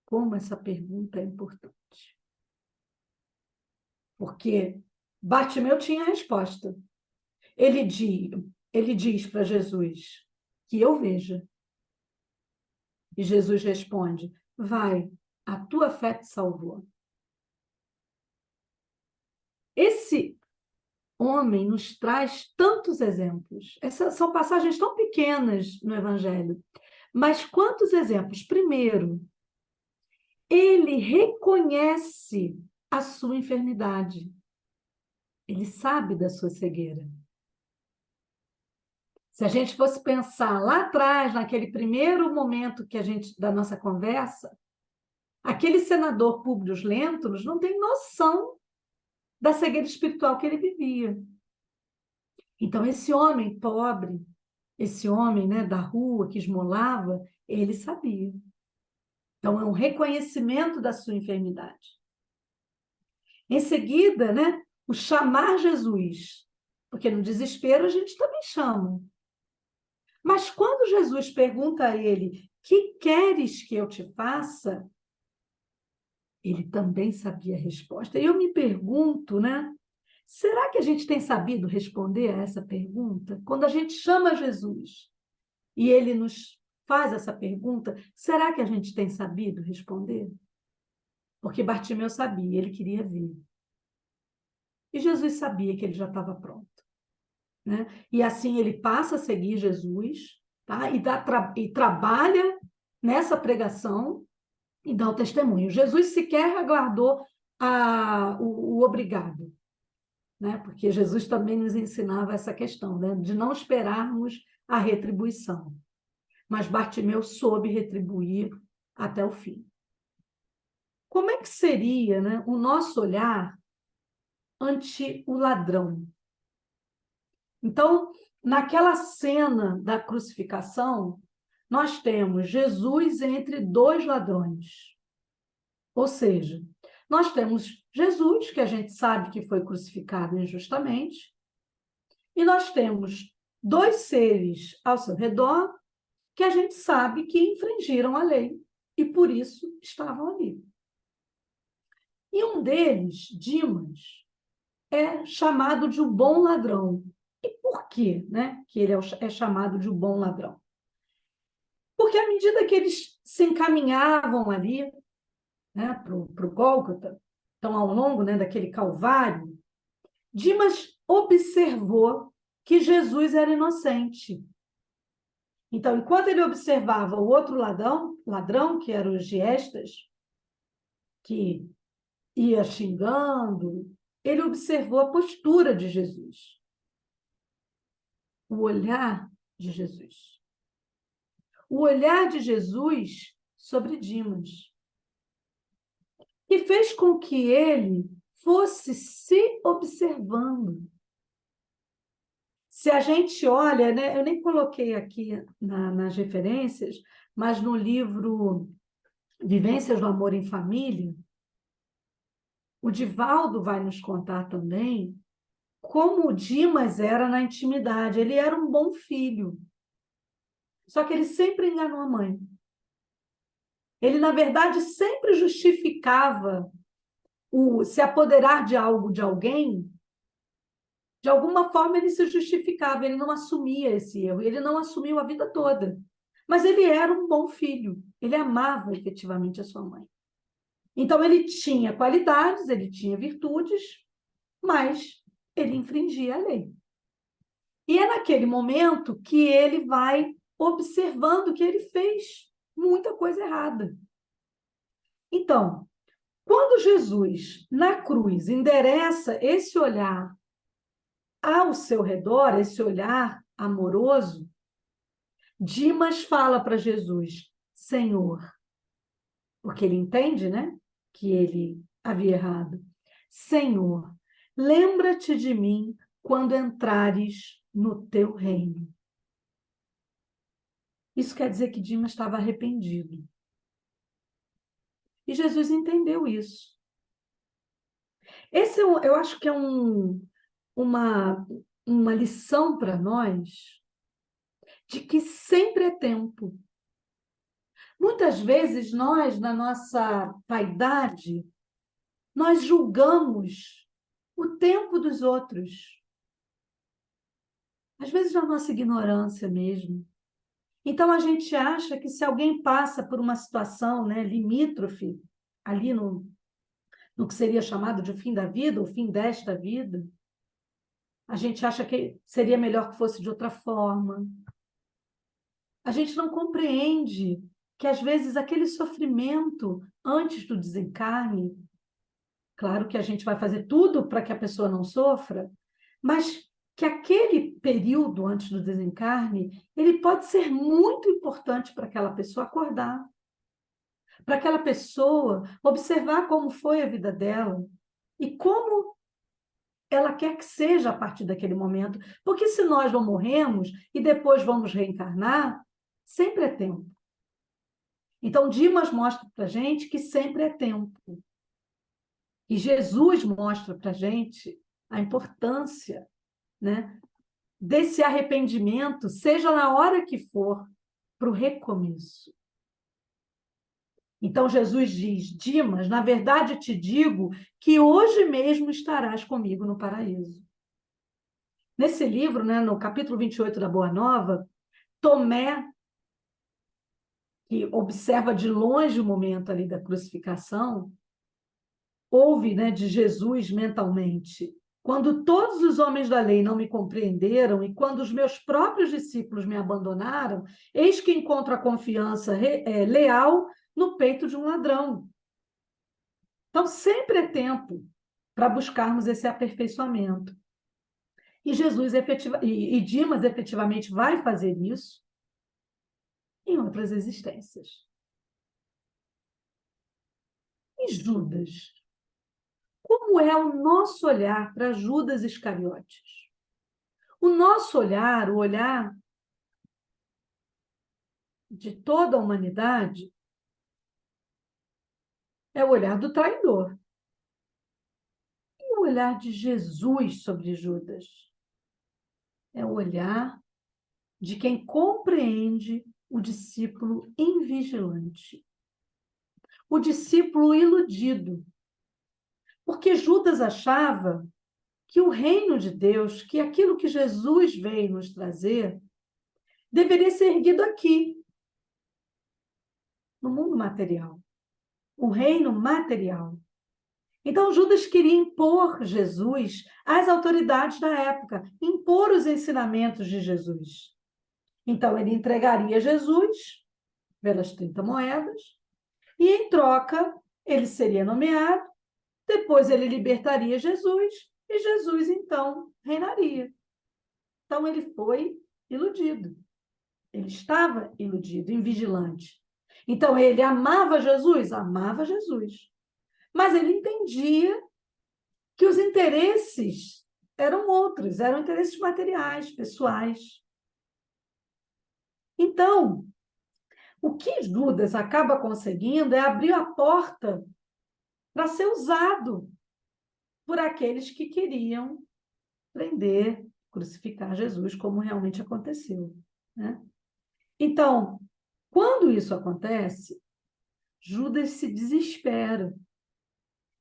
Como essa pergunta é importante. Porque Bartimeu tinha a resposta. Ele diz para Jesus que eu veja. E Jesus responde: vai, a tua fé te salvou. Esse homem nos traz tantos exemplos. Essas são passagens tão pequenas no Evangelho. Mas quantos exemplos? Primeiro, ele reconhece a sua enfermidade. Ele sabe da sua cegueira. Se a gente fosse pensar lá atrás, naquele primeiro momento da nossa conversa, aquele senador Públio Lentulus não tem noção da cegueira espiritual que ele vivia. Então, esse homem pobre, esse homem, né, da rua que esmolava, ele sabia. Então, é um reconhecimento da sua enfermidade. Em seguida, né, o chamar Jesus, porque no desespero a gente também chama. Mas quando Jesus pergunta a ele: que queres que eu te faça? Ele também sabia a resposta. E eu me pergunto, né? Será que a gente tem sabido responder a essa pergunta? Quando a gente chama Jesus e ele nos faz essa pergunta, será que a gente tem sabido responder? Porque Bartimeu sabia, ele queria ver. E Jesus sabia que ele já estava pronto, né? E assim ele passa a seguir Jesus, tá? E trabalha nessa pregação e dá o testemunho. Jesus sequer aguardou o obrigado, né? Porque Jesus também nos ensinava essa questão, né? De não esperarmos a retribuição. Mas Bartimeu soube retribuir até o fim. Como é que seria, né, o nosso olhar ante o ladrão? Então, naquela cena da crucificação, nós temos Jesus entre dois ladrões. Ou seja, nós temos Jesus, que a gente sabe que foi crucificado injustamente, e nós temos dois seres ao seu redor que a gente sabe que infringiram a lei e por isso estavam ali. E um deles, Dimas, é chamado de o bom ladrão. E por quê, né, que ele é chamado de o bom ladrão? Porque à medida que eles se encaminhavam ali, né, para o Gólgota, então ao longo, né, daquele Calvário, Dimas observou que Jesus era inocente. Então, enquanto ele observava o outro ladrão, que era o Giestas, que ia xingando, ele observou a postura de Jesus, o olhar de Jesus. O olhar de Jesus sobre Dimas, que fez com que ele fosse se observando. Se a gente olha, né, eu nem coloquei aqui nas referências, mas no livro Vivências do Amor em Família, o Divaldo vai nos contar também como o Dimas era na intimidade. Ele era um bom filho, só que ele sempre enganou a mãe. Ele, na verdade, sempre justificava se apoderar de algo de alguém. De alguma forma, ele se justificava, ele não assumia esse erro, ele não assumiu a vida toda. Mas ele era um bom filho, ele amava efetivamente a sua mãe. Então, ele tinha qualidades, ele tinha virtudes, mas ele infringia a lei. E é naquele momento que ele vai observando que ele fez muita coisa errada. Então, quando Jesus, na cruz, endereça esse olhar ao seu redor, esse olhar amoroso, Dimas fala para Jesus, Senhor, porque ele entende, né, que ele havia errado. Senhor, lembra-te de mim quando entrares no teu reino. Isso quer dizer que Dimas estava arrependido. E Jesus entendeu isso. Esse eu acho que é uma lição para nós de que sempre é tempo. Muitas vezes nós, na nossa vaidade, nós julgamos o tempo dos outros. Às vezes na nossa ignorância mesmo. Então a gente acha que se alguém passa por uma situação, né, limítrofe, ali no que seria chamado de o fim da vida, o fim desta vida, a gente acha que seria melhor que fosse de outra forma. A gente não compreende que, às vezes, aquele sofrimento antes do desencarne, claro que a gente vai fazer tudo para que a pessoa não sofra, mas que aquele período antes do desencarne, ele pode ser muito importante para aquela pessoa acordar, para aquela pessoa observar como foi a vida dela e como ela quer que seja a partir daquele momento. Porque se nós não morremos e depois vamos reencarnar, sempre é tempo. Então, Dimas mostra para a gente que sempre é tempo. E Jesus mostra para a gente a importância, né, desse arrependimento, seja na hora que for, para o recomeço. Então, Jesus diz, Dimas, na verdade te digo que hoje mesmo estarás comigo no paraíso. Nesse livro, né, no capítulo 28 da Boa Nova, Tomé, que observa de longe o momento ali da crucificação, ouve, né, de Jesus mentalmente. Quando todos os homens da lei não me compreenderam e quando os meus próprios discípulos me abandonaram, eis que encontro a confiança leal no peito de um ladrão. Então, sempre é tempo para buscarmos esse aperfeiçoamento. E e Dimas efetivamente vai fazer isso em outras existências. E Judas? Como é o nosso olhar para Judas Iscariotes? O nosso olhar, o olhar de toda a humanidade, é o olhar do traidor. E o olhar de Jesus sobre Judas? É o olhar de quem compreende o discípulo invigilante, o discípulo iludido. Porque Judas achava que o reino de Deus, que aquilo que Jesus veio nos trazer, deveria ser erguido aqui, no mundo material. O reino material. Então, Judas queria impor Jesus às autoridades da época, impor os ensinamentos de Jesus. Então, ele entregaria Jesus pelas 30 moedas e, em troca, ele seria nomeado, depois ele libertaria Jesus e Jesus, então, reinaria. Então, ele foi iludido. Ele estava iludido, invigilante. Então, ele amava Jesus? Amava Jesus. Mas ele entendia que os interesses eram outros, eram interesses materiais, pessoais. Então, o que Judas acaba conseguindo é abrir a porta para ser usado por aqueles que queriam prender, crucificar Jesus, como realmente aconteceu, né? Então, quando isso acontece, Judas se desespera.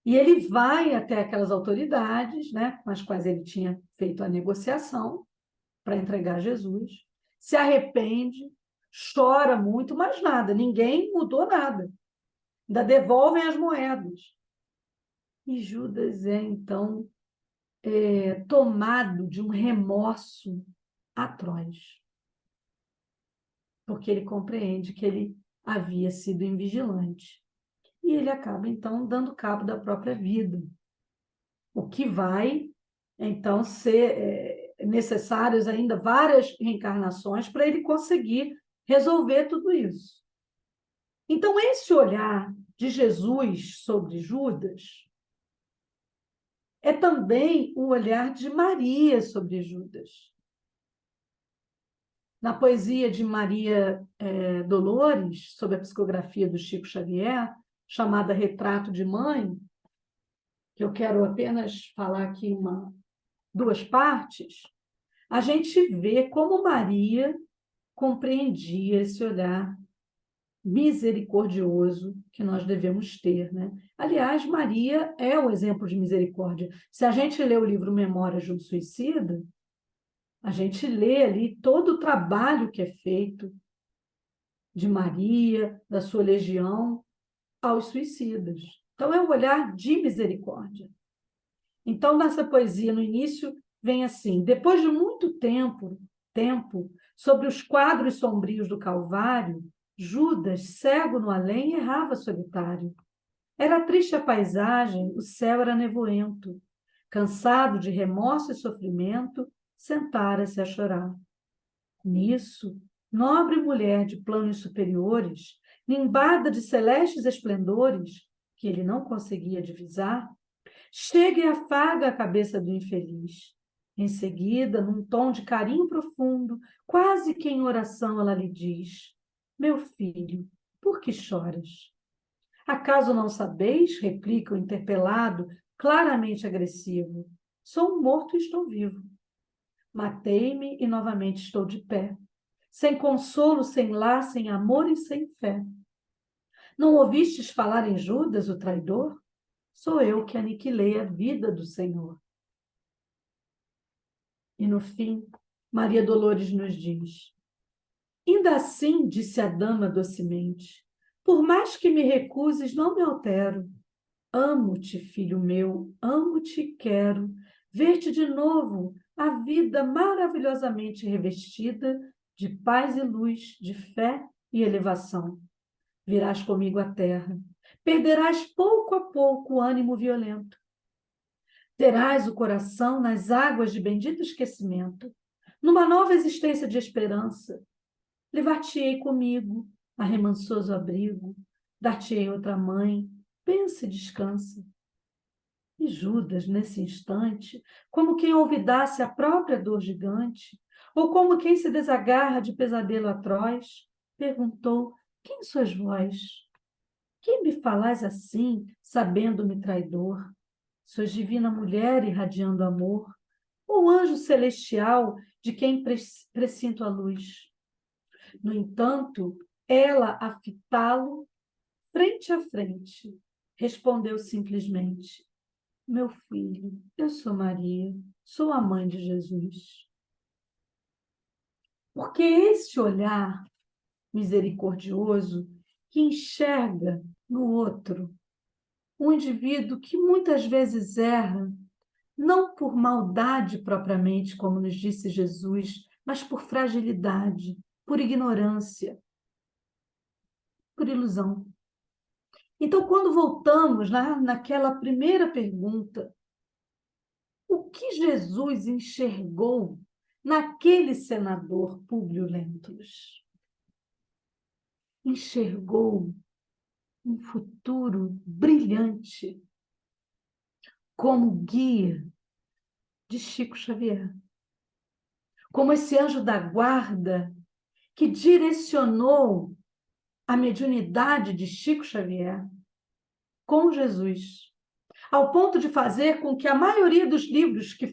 E ele vai até aquelas autoridades, né, com as quais ele tinha feito a negociação para entregar Jesus, se arrepende, chora muito, mas nada, ninguém mudou nada. Ainda devolvem as moedas. E Judas é, então, tomado de um remorso atroz, porque ele compreende que ele havia sido invigilante. E ele acaba, então, dando cabo da própria vida. O que vai, então, ser necessárias ainda várias reencarnações para ele conseguir resolver tudo isso. Então, esse olhar de Jesus sobre Judas é também o olhar de Maria sobre Judas. Na poesia de Maria Dolores, sob a psicografia do Chico Xavier, chamada Retrato de Mãe, que eu quero apenas falar aqui duas partes, a gente vê como Maria compreendia esse olhar misericordioso que nós devemos ter, né? Aliás, Maria é o exemplo de misericórdia. Se a gente lê o livro Memórias de um Suicida, a gente lê ali todo o trabalho que é feito de Maria, da sua legião, aos suicidas. Então, é um olhar de misericórdia. Então, nessa poesia, no início, vem assim: depois de muito tempo, sobre os quadros sombrios do Calvário, Judas, cego no além, errava solitário. Era triste a paisagem, o céu era nevoento. Cansado de remorso e sofrimento, sentara-se a chorar. Nisso, nobre mulher de planos superiores, nimbada de celestes esplendores, que ele não conseguia divisar, chega e afaga a cabeça do infeliz. Em seguida, num tom de carinho profundo, quase que em oração, ela lhe diz: meu filho, por que choras? Acaso não sabeis? Replica o interpelado, claramente agressivo. Sou um morto e estou vivo. Matei-me e novamente estou de pé. Sem consolo, sem lar, sem amor e sem fé. Não ouvistes falar em Judas, o traidor? Sou eu que aniquilei a vida do Senhor. E no fim, Maria Dolores nos diz: ainda assim, disse a dama docemente, por mais que me recuses, não me altero. Amo-te, filho meu, amo-te e quero ver-te de novo, a vida maravilhosamente revestida de paz e luz, de fé e elevação. Virás comigo à terra, perderás pouco a pouco o ânimo violento. Terás o coração nas águas de bendito esquecimento, numa nova existência de esperança. Levar-te-ei comigo a remansoso abrigo, dar-te-ei outra mãe, pensa e descansa. E Judas, nesse instante, como quem olvidasse a própria dor gigante, ou como quem se desagarra de pesadelo atroz, perguntou: quem sois vós? Quem me falais assim, sabendo-me traidor? Sois divina mulher irradiando amor, ou anjo celestial de quem presinto a luz? No entanto, ela, a fitá-lo, frente a frente, respondeu simplesmente: meu filho, eu sou Maria, sou a mãe de Jesus. Porque esse olhar misericordioso que enxerga no outro um indivíduo que muitas vezes erra, não por maldade propriamente, como nos disse Jesus, mas por fragilidade, por ignorância, por ilusão. Então, quando voltamos naquela primeira pergunta, o que Jesus enxergou naquele senador Públio Lentulus? Enxergou um futuro brilhante como guia de Chico Xavier, como esse anjo da guarda que direcionou a mediunidade de Chico Xavier com Jesus, ao ponto de fazer com que a maioria dos livros que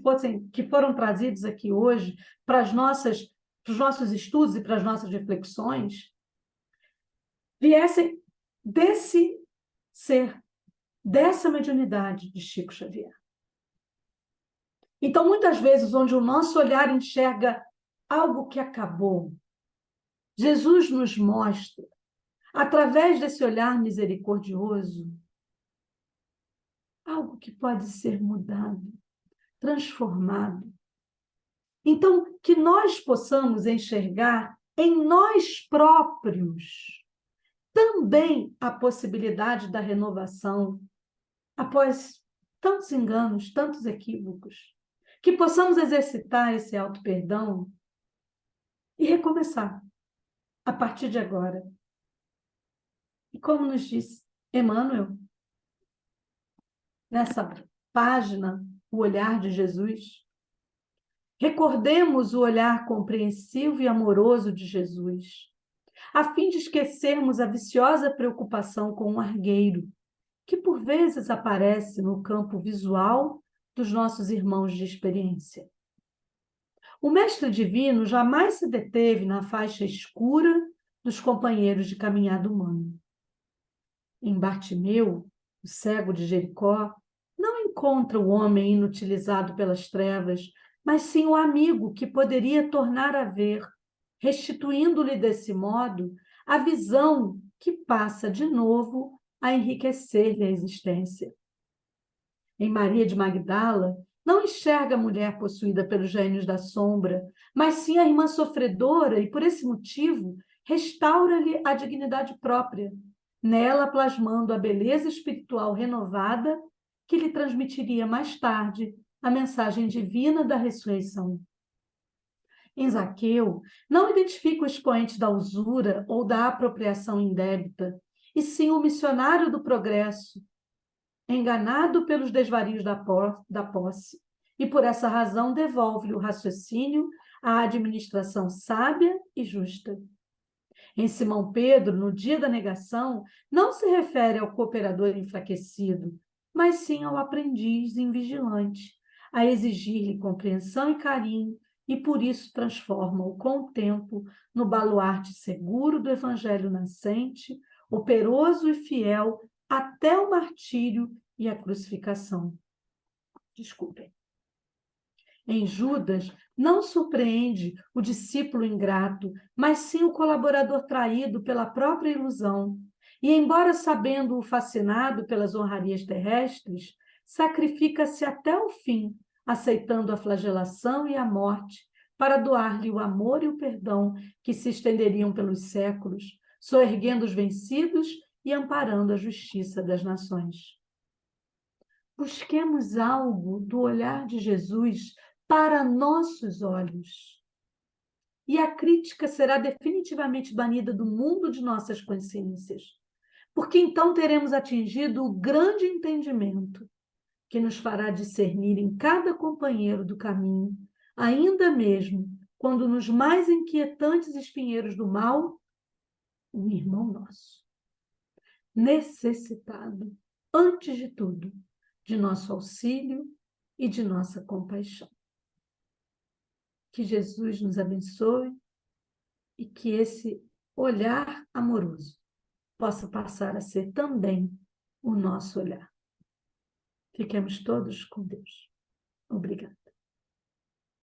foram trazidos aqui hoje para os nossos estudos e para as nossas reflexões viessem desse ser, dessa mediunidade de Chico Xavier. Então, muitas vezes, onde o nosso olhar enxerga algo que acabou, Jesus nos mostra, através desse olhar misericordioso, algo que pode ser mudado, transformado. Então, que nós possamos enxergar em nós próprios também a possibilidade da renovação após tantos enganos, tantos equívocos, que possamos exercitar esse auto-perdão e recomeçar a partir de agora. E como nos disse Emmanuel, nessa página, o olhar de Jesus, recordemos o olhar compreensivo e amoroso de Jesus, a fim de esquecermos a viciosa preocupação com o argueiro, que por vezes aparece no campo visual dos nossos irmãos de experiência. O Mestre Divino jamais se deteve na faixa escura dos companheiros de caminhada humana. Em Bartimeu, o cego de Jericó, não encontra o homem inutilizado pelas trevas, mas sim o amigo que poderia tornar a ver, restituindo-lhe desse modo a visão que passa de novo a enriquecer-lhe a existência. Em Maria de Magdala, não enxerga a mulher possuída pelos gênios da sombra, mas sim a irmã sofredora e, por esse motivo, restaura-lhe a dignidade própria, nela plasmando a beleza espiritual renovada que lhe transmitiria mais tarde a mensagem divina da ressurreição. Em Zaqueu, não identifica o expoente da usura ou da apropriação indébita, e sim o missionário do progresso, enganado pelos desvarios da posse, e por essa razão devolve-lhe o raciocínio à administração sábia e justa. Em Simão Pedro, no dia da negação, não se refere ao cooperador enfraquecido, mas sim ao aprendiz invigilante, a exigir-lhe compreensão e carinho, e por isso transforma-o com o tempo no baluarte seguro do evangelho nascente, operoso e fiel até o martírio e a crucificação. Desculpem. Em Judas, não surpreende o discípulo ingrato, mas sim o colaborador traído pela própria ilusão. E, embora sabendo-o fascinado pelas honrarias terrestres, sacrifica-se até o fim, aceitando a flagelação e a morte, para doar-lhe o amor e o perdão que se estenderiam pelos séculos, soerguendo os vencidos e amparando a justiça das nações. Busquemos algo do olhar de Jesus para nossos olhos. E a crítica será definitivamente banida do mundo de nossas consciências, porque então teremos atingido o grande entendimento que nos fará discernir em cada companheiro do caminho, ainda mesmo quando nos mais inquietantes espinheiros do mal, um irmão nosso, necessitado, antes de tudo, de nosso auxílio e de nossa compaixão. Que Jesus nos abençoe e que esse olhar amoroso possa passar a ser também o nosso olhar. Fiquemos todos com Deus. Obrigada.